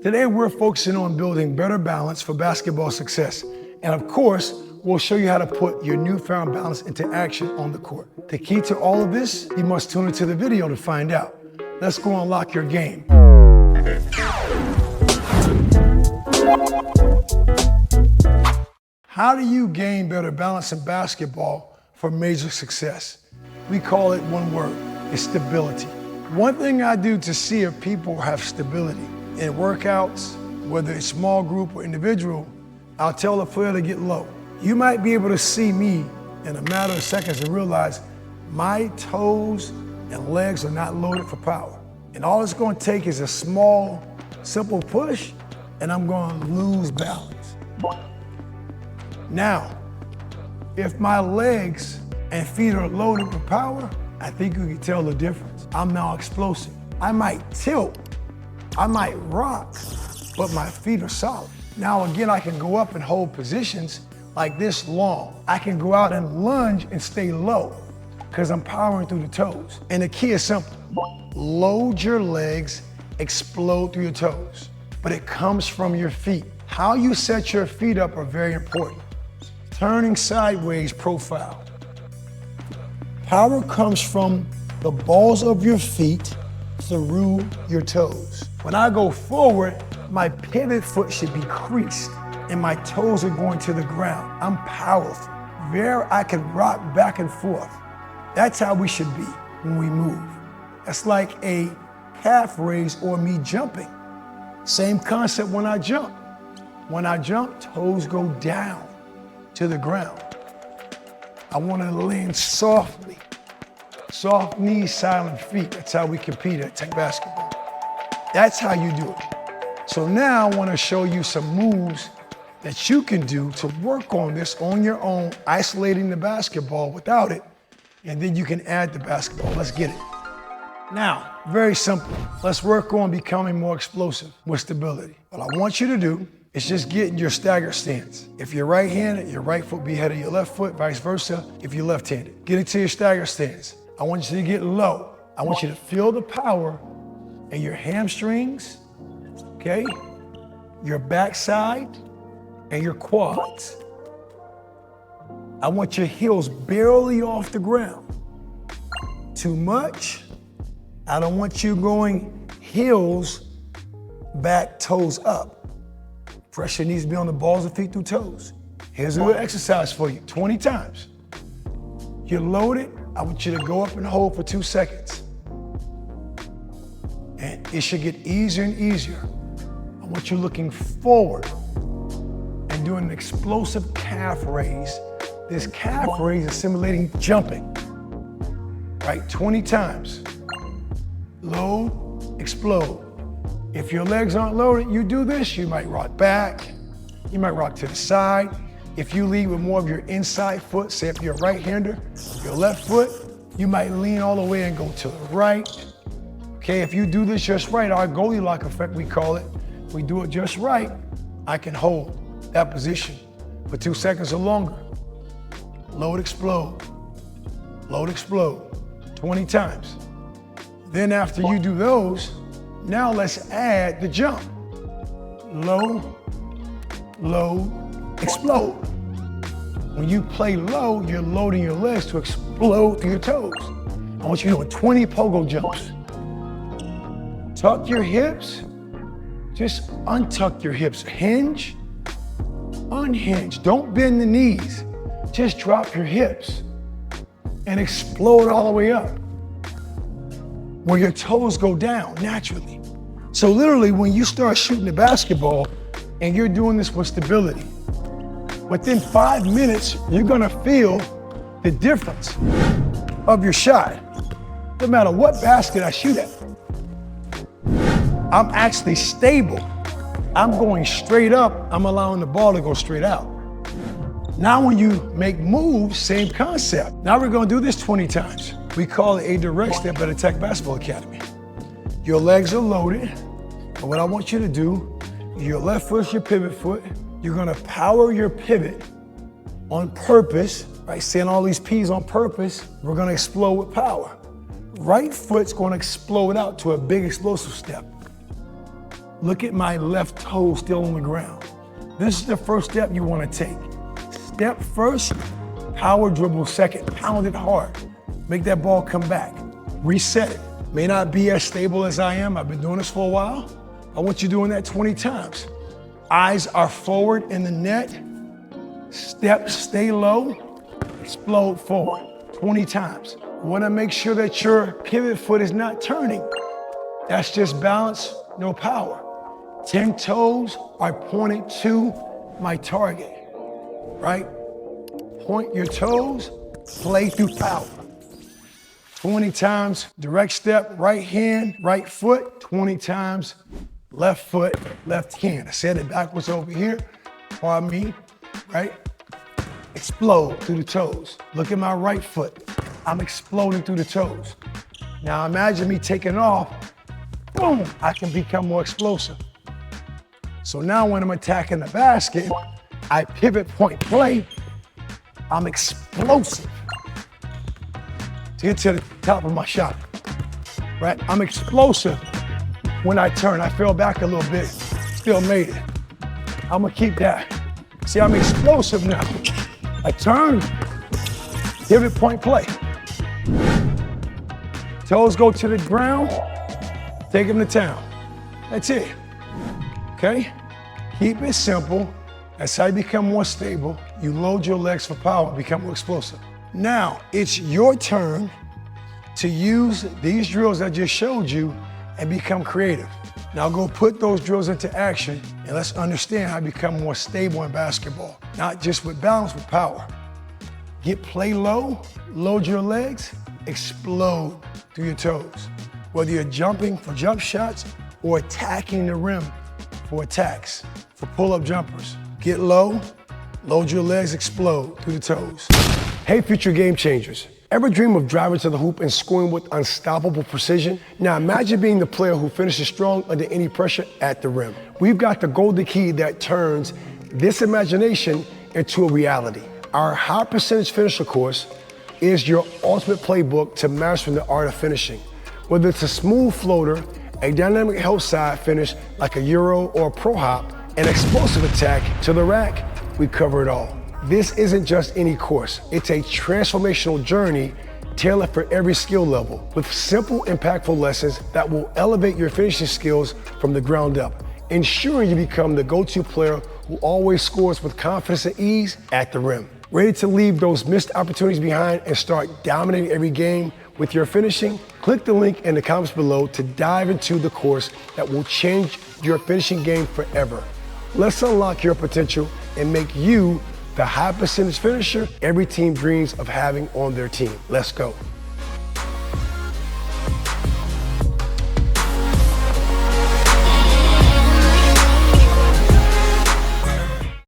Today we're focusing on building better balance for basketball success. And of course, we'll show you how to put your newfound balance into action on the court. The key to all of this, you must tune into the video to find out. Let's go unlock your game. How do you gain better balance in basketball for major success? We call it one word, it's stability. One thing I do to see if people have stability in workouts, whether it's small group or individual, I'll tell a player to get low. You might be able to see me in a matter of seconds and realize my toes and legs are not loaded for power. And all it's going to take is a small, simple push, and I'm going to lose balance. Now, if my legs and feet are loaded for power, I think you can tell the difference. I'm now explosive. I might tilt, I might rock, but my feet are solid. Now again, I can go up and hold positions like this long. I can go out and lunge and stay low because I'm powering through the toes. And the key is simple. Load your legs, explode through your toes. But it comes from your feet. How you set your feet up are very important. Turning sideways profile. Power comes from the balls of your feet through your toes. When I go forward, my pivot foot should be creased and my toes are going to the ground. I'm powerful. There I can rock back and forth. That's how we should be when we move. That's like a calf raise or me jumping. Same concept when I jump. When I jump, toes go down to the ground. I want to land softly. Soft knees, silent feet. That's how we compete at Tech Basketball. That's how you do it. So now I want to show you some moves that you can do to work on this on your own, isolating the basketball without it, and then you can add the basketball. Let's get it. Now, very simple. Let's work on becoming more explosive with stability. What I want you to do is just get in your stagger stance. If you're right-handed, your right foot be ahead of your left foot, vice versa, if you're left-handed. Get into your stagger stance. I want you to get low. I want you to feel the power in your hamstrings, okay? Your backside and your quads. I want your heels barely off the ground. Too much, I don't want you going heels, back, toes up. Pressure needs to be on the balls of feet through toes. Here's a little exercise for you, 20 times. You're loaded, I want you to go up and hold for 2 seconds. And it should get easier and easier. I want you looking forward and doing an explosive calf raise. This calf raise is simulating jumping, right? 20 times. Load, explode. If your legs aren't loaded, you do this, you might rock back, you might rock to the side. If you lead with more of your inside foot, say if you're a right-hander, your left foot, you might lean all the way and go to the right. Okay, if you do this just right, our goalie lock effect, we call it, we do it just right, I can hold that position for 2 seconds or longer. Load, explode, 20 times. Then after you do those, now let's add the jump. Low, low, explode. When you play low, you're loading your legs to explode through your toes. I want you doing 20 pogo jumps. Tuck your hips, just untuck your hips. Hinge, unhinge. Don't bend the knees. Just drop your hips and explode all the way up, where your toes go down naturally. So literally when you start shooting the basketball and you're doing this with stability, within 5 minutes, you're gonna feel the difference of your shot. No matter what basket I shoot at. I'm actually stable. I'm going straight up, I'm allowing the ball to go straight out. Now when you make moves, same concept. Now we're gonna do this 20 times. We call it a direct step at Attack Basketball Academy. Your legs are loaded, and what I want you to do, your left foot's your pivot foot. You're gonna power your pivot on purpose, right? Saying all these P's on purpose, we're gonna explode with power. Right foot's gonna explode out to a big explosive step. Look at my left toe still on the ground. This is the first step you want to take. Step first, power dribble second, pound it hard. Make that ball come back. Reset it. May not be as stable as I am. I've been doing this for a while. I want you doing that 20 times. Eyes are forward in the net. Step, stay low, explode forward 20 times. You want to make sure that your pivot foot is not turning. That's just balance, no power. 10 toes are pointed to my target, right? Point your toes, play through power. 20 times direct step, right hand, right foot. 20 times left foot, left hand. I said it backwards over here, pardon me, right? Explode through the toes. Look at my right foot. I'm exploding through the toes. Now imagine me taking off, boom, I can become more explosive. So now when I'm attacking the basket, I pivot, point, play, I'm explosive to get to the top of my shot, right? I'm explosive when I turn. I fell back a little bit, still made it. I'm gonna keep that. See, I'm explosive now. I turn, pivot, point, play. Toes go to the ground, take them to town. That's it, okay? Keep it simple. That's how you become more stable. You load your legs for power, become more explosive. Now, it's your turn to use these drills I just showed you and become creative. Now go put those drills into action and let's understand how to become more stable in basketball. Not just with balance, with power. Get play low, load your legs, explode through your toes. Whether you're jumping for jump shots or attacking the rim for attacks, for pull-up jumpers. Get low, load your legs, explode through the toes. Hey, future game changers. Ever dream of driving to the hoop and scoring with unstoppable precision? Now imagine being the player who finishes strong under any pressure at the rim. We've got the golden key that turns this imagination into a reality. Our high percentage finisher course is your ultimate playbook to mastering the art of finishing. Whether it's a smooth floater, a dynamic help side finish like a Euro or a pro hop, an explosive attack to the rack, we cover it all. This isn't just any course. It's a transformational journey tailored for every skill level with simple, impactful lessons that will elevate your finishing skills from the ground up, ensuring you become the go-to player who always scores with confidence and ease at the rim. Ready to leave those missed opportunities behind and start dominating every game with your finishing? Click the link in the comments below to dive into the course that will change your finishing game forever. Let's unlock your potential and make you the high percentage finisher every team dreams of having on their team. Let's go.